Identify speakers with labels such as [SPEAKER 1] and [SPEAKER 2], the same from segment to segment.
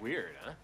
[SPEAKER 1] Weird, huh?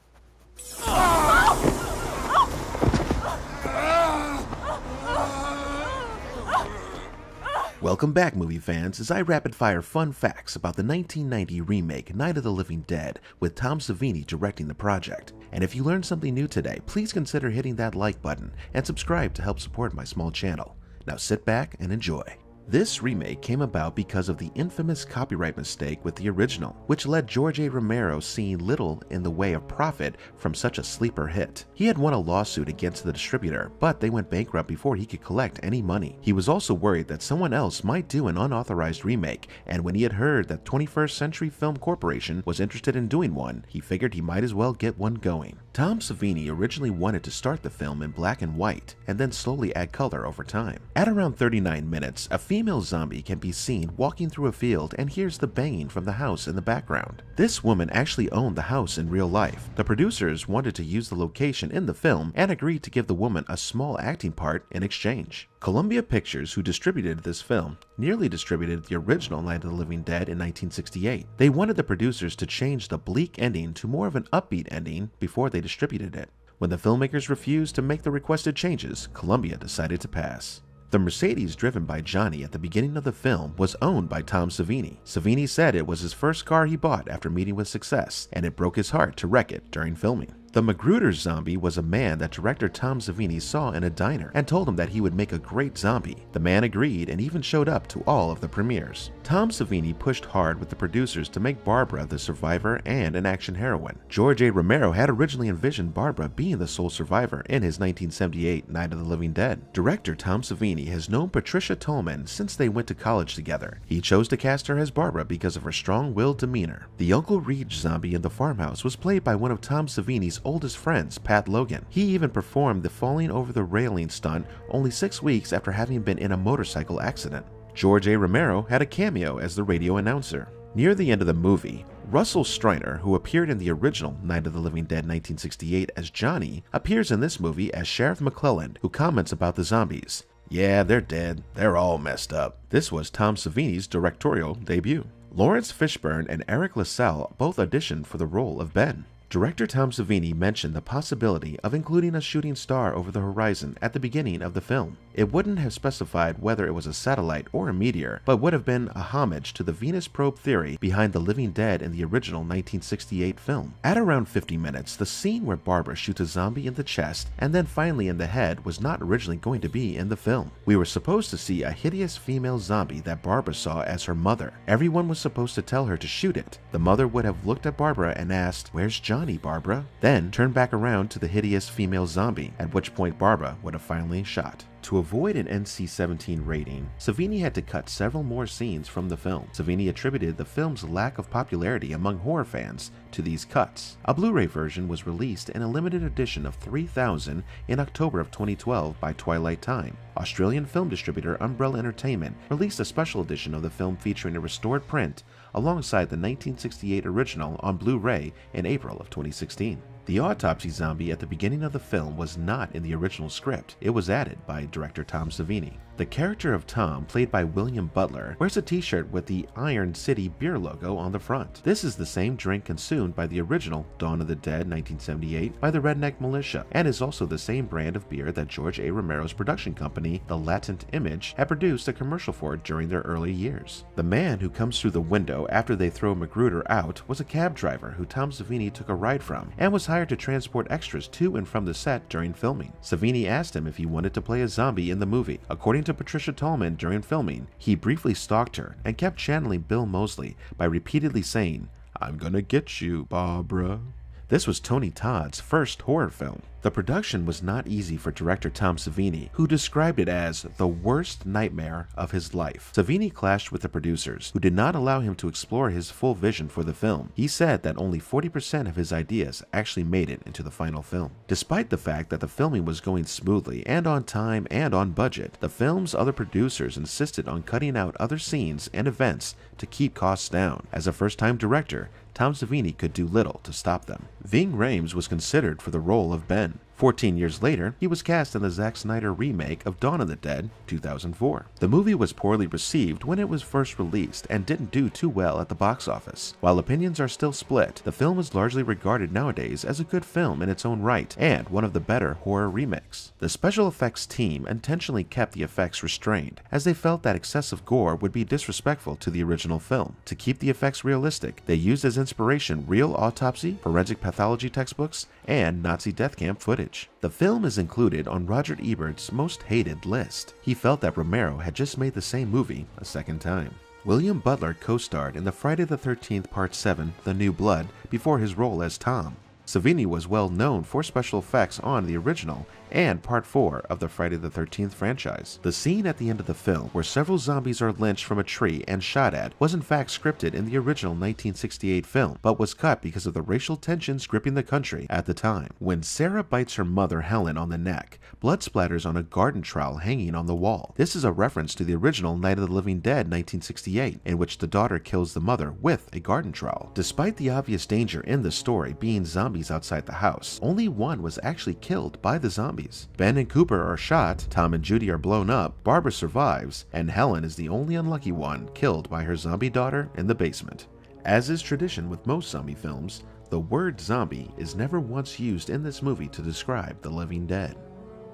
[SPEAKER 2] Welcome back, movie fans, as I rapid-fire fun facts about the 1990 remake Night of the Living Dead with Tom Savini directing the project. And if you learned something new today, please consider hitting that like button and subscribe to help support my small channel. Now sit back and enjoy. This remake came about because of the infamous copyright mistake with the original, which led George A. Romero seeing little in the way of profit from such a sleeper hit. He had won a lawsuit against the distributor, but they went bankrupt before he could collect any money. He was also worried that someone else might do an unauthorized remake, and when he had heard that 21st Century Film Corporation was interested in doing one, he figured he might as well get one going. Tom Savini originally wanted to start the film in black and white, and then slowly add color over time. At around 39 minutes, a female zombie can be seen walking through a field and hears the banging from the house in the background. This woman actually owned the house in real life. The producers wanted to use the location in the film and agreed to give the woman a small acting part in exchange. Columbia Pictures, who distributed this film, nearly distributed the original Night of the Living Dead in 1968. They wanted the producers to change the bleak ending to more of an upbeat ending before they distributed it. When the filmmakers refused to make the requested changes, Columbia decided to pass. The Mercedes driven by Johnny at the beginning of the film was owned by Tom Savini. Savini said it was his first car he bought after meeting with success, and it broke his heart to wreck it during filming. The Magruder zombie was a man that director Tom Savini saw in a diner and told him that he would make a great zombie. The man agreed and even showed up to all of the premieres. Tom Savini pushed hard with the producers to make Barbara the survivor and an action heroine. George A. Romero had originally envisioned Barbara being the sole survivor in his 1978 Night of the Living Dead. Director Tom Savini has known Patricia Tallman since they went to college together. He chose to cast her as Barbara because of her strong-willed demeanor. The Uncle Reed zombie in the farmhouse was played by one of Tom Savini's oldest friends, Pat Logan. He even performed the falling over the railing stunt only 6 weeks after having been in a motorcycle accident. George A. Romero had a cameo as the radio announcer. Near the end of the movie, Russell Streiner, who appeared in the original Night of the Living Dead 1968 as Johnny, appears in this movie as Sheriff McClelland, who comments about the zombies. "Yeah, they're dead. They're all messed up." This was Tom Savini's directorial debut. Lawrence Fishburne and Eric LaSalle both auditioned for the role of Ben. Director Tom Savini mentioned the possibility of including a shooting star over the horizon at the beginning of the film. It wouldn't have specified whether it was a satellite or a meteor, but would have been a homage to the Venus probe theory behind the Living Dead in the original 1968 film. At around 50 minutes, the scene where Barbara shoots a zombie in the chest and then finally in the head was not originally going to be in the film. We were supposed to see a hideous female zombie that Barbara saw as her mother. Everyone was supposed to tell her to shoot it. The mother would have looked at Barbara and asked, "Where's Johnny, Barbara?" Then turned back around to the hideous female zombie, at which point Barbara would have finally shot. To avoid an NC-17 rating, Savini had to cut several more scenes from the film. Savini attributed the film's lack of popularity among horror fans to these cuts. A Blu-ray version was released in a limited edition of 3,000 in October of 2012 by Twilight Time. Australian film distributor Umbrella Entertainment released a special edition of the film featuring a restored print alongside the 1968 original on Blu-ray in April of 2016. The autopsy zombie at the beginning of the film was not in the original script. It was added by director Tom Savini. The character of Tom, played by William Butler, wears a t-shirt with the Iron City beer logo on the front. This is the same drink consumed by the original Dawn of the Dead 1978 by the Redneck Militia, and is also the same brand of beer that George A. Romero's production company, The Latent Image, had produced a commercial for during their early years. The man who comes through the window after they throw Magruder out was a cab driver who Tom Savini took a ride from, and was hired to transport extras to and from the set during filming. Savini asked him if he wanted to play a zombie in the movie. According to Patricia Tallman, during filming, he briefly stalked her and kept channeling Bill Moseley by repeatedly saying, "I'm gonna get you, Barbara." This was Tony Todd's first horror film. The production was not easy for director Tom Savini, who described it as the worst nightmare of his life. Savini clashed with the producers, who did not allow him to explore his full vision for the film. He said that only 40% of his ideas actually made it into the final film. Despite the fact that the filming was going smoothly and on time and on budget, the film's other producers insisted on cutting out other scenes and events to keep costs down. As a first-time director, Tom Savini could do little to stop them. Ving Rhames was considered for the role of Ben. 14 years later, he was cast in the Zack Snyder remake of Dawn of the Dead, 2004. The movie was poorly received when it was first released and didn't do too well at the box office. While opinions are still split, the film is largely regarded nowadays as a good film in its own right and one of the better horror remakes. The special effects team intentionally kept the effects restrained, as they felt that excessive gore would be disrespectful to the original film. To keep the effects realistic, they used as inspiration real autopsy, forensic pathology textbooks, and Nazi death camp footage. The film is included on Roger Ebert's most hated list. He felt that Romero had just made the same movie a second time. William Butler co-starred in the Friday the 13th Part 7, The New Blood, before his role as Tom. Savini was well known for special effects on the original and Part 4 of the Friday the 13th franchise. The scene at the end of the film where several zombies are lynched from a tree and shot at was in fact scripted in the original 1968 film, but was cut because of the racial tensions gripping the country at the time. When Sarah bites her mother Helen on the neck, blood splatters on a garden trowel hanging on the wall. This is a reference to the original Night of the Living Dead 1968, in which the daughter kills the mother with a garden trowel. Despite the obvious danger in the story being zombies outside the house, only one was actually killed by the zombies. Ben and Cooper are shot, Tom and Judy are blown up, Barbara survives, and Helen is the only unlucky one killed by her zombie daughter in the basement. As is tradition with most zombie films, the word zombie is never once used in this movie to describe the living dead.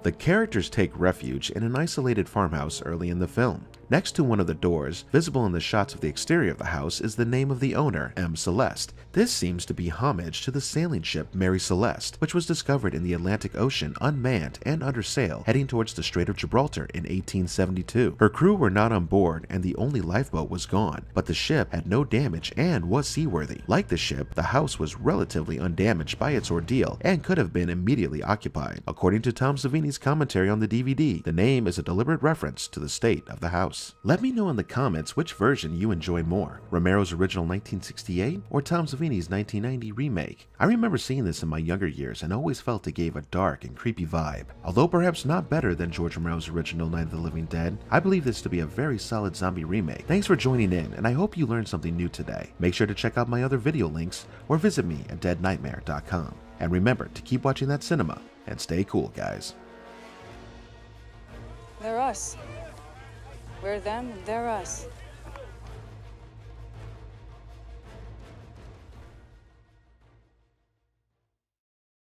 [SPEAKER 2] The characters take refuge in an isolated farmhouse early in the film. Next to one of the doors, visible in the shots of the exterior of the house, is the name of the owner, M. Celeste. This seems to be homage to the sailing ship Mary Celeste, which was discovered in the Atlantic Ocean unmanned and under sail, heading towards the Strait of Gibraltar in 1872. Her crew were not on board and the only lifeboat was gone, but the ship had no damage and was seaworthy. Like the ship, the house was relatively undamaged by its ordeal and could have been immediately occupied. According to Tom Savini's commentary on the DVD, the name is a deliberate reference to the state of the house. Let me know in the comments which version you enjoy more, Romero's original 1968 or Tom Savini's 1990 remake. I remember seeing this in my younger years and always felt it gave a dark and creepy vibe. Although perhaps not better than George Romero's original Night of the Living Dead, I believe this to be a very solid zombie remake. Thanks for joining in, and I hope you learned something new today. Make sure to check out my other video links or visit me at deadnightmare.com. And remember to keep watching that cinema and stay cool, guys.
[SPEAKER 1] They're us. We're them, and they're us.